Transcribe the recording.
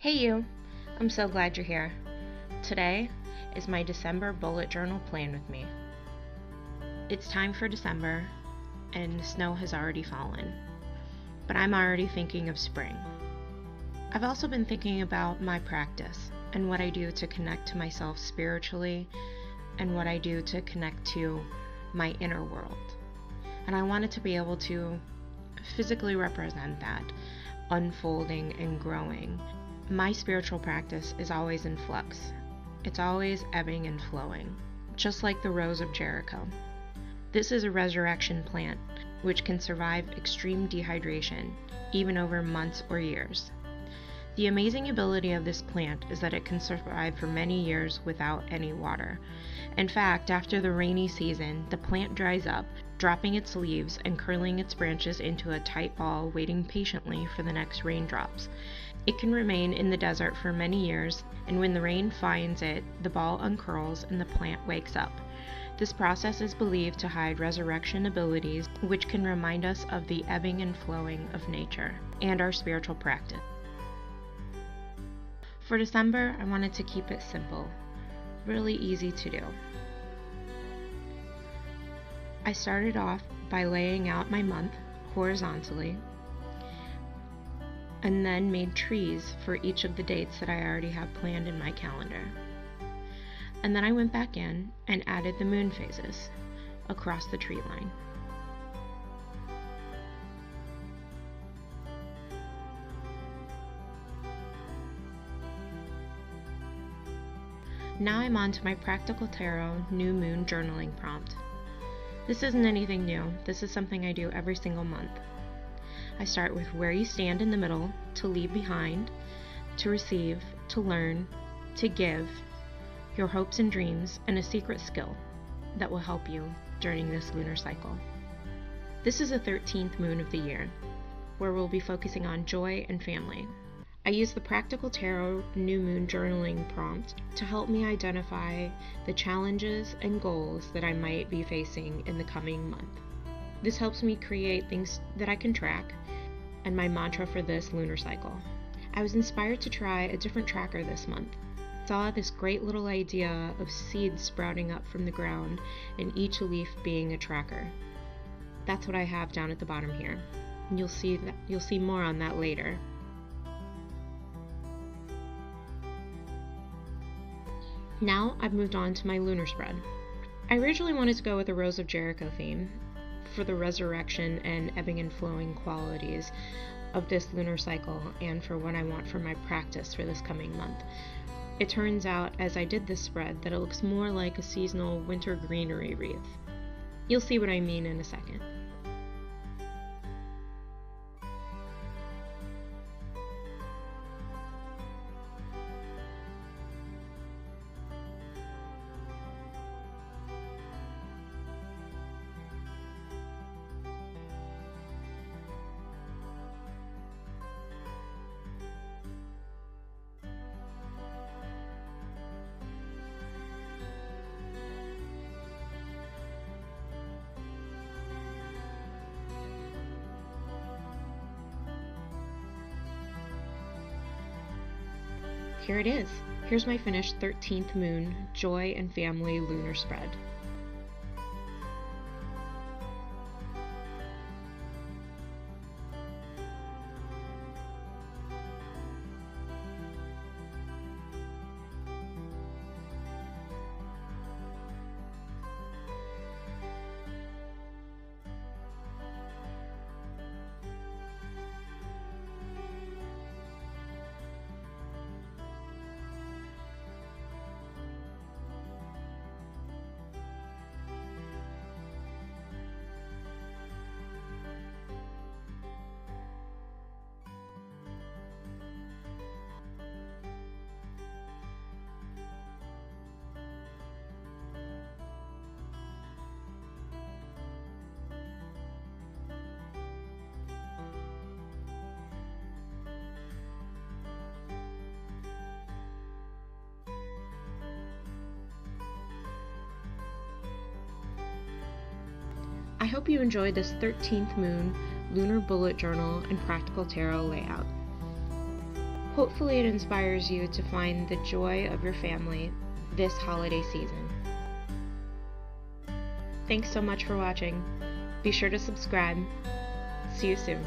Hey you! I'm so glad you're here. Today is my December bullet journal plan with me. It's time for December and the snow has already fallen, but I'm already thinking of spring. I've also been thinking about my practice and what I do to connect to myself spiritually and what I do to connect to my inner world. And I wanted to be able to physically represent that, unfolding and growing. My spiritual practice is always in flux. It's always ebbing and flowing, just like the rose of Jericho. This is a resurrection plant, which can survive extreme dehydration, even over months or years. The amazing ability of this plant is that it can survive for many years without any water. In fact, after the rainy season, the plant dries up, dropping its leaves and curling its branches into a tight ball, waiting patiently for the next raindrops. It can remain in the desert for many years, and when the rain finds it, the ball uncurls and the plant wakes up. This process is believed to hide resurrection abilities, which can remind us of the ebbing and flowing of nature and our spiritual practice. For December, I wanted to keep it simple, really easy to do. I started off by laying out my month horizontally and then made trees for each of the dates that I already have planned in my calendar. And then I went back in and added the moon phases across the tree line. Now I'm on to my Practical Tarot New Moon Journaling prompt. This isn't anything new. This is something I do every single month. I start with where you stand in the middle, to leave behind, to receive, to learn, to give, your hopes and dreams, and a secret skill that will help you during this lunar cycle. This is the 13th moon of the year, where we'll be focusing on joy and family. I use the Practical Tarot New Moon Journaling prompt to help me identify the challenges and goals that I might be facing in the coming month. This helps me create things that I can track and my mantra for this lunar cycle. I was inspired to try a different tracker this month. Saw this great little idea of seeds sprouting up from the ground and each leaf being a tracker. That's what I have down at the bottom here. And you'll see more on that later. Now I've moved on to my Lunar Spread. I originally wanted to go with the Rose of Jericho theme for the resurrection and ebbing and flowing qualities of this lunar cycle and for what I want for my practice for this coming month. It turns out, as I did this spread, that it looks more like a seasonal winter greenery wreath. You'll see what I mean in a second. Here it is. Here's my finished 13th moon Joy and Family Lunar Spread. I hope you enjoyed this 13th moon lunar bullet journal and practical tarot layout. Hopefully it inspires you to find the joy of your family this holiday season. Thanks so much for watching. Be sure to subscribe. See you soon.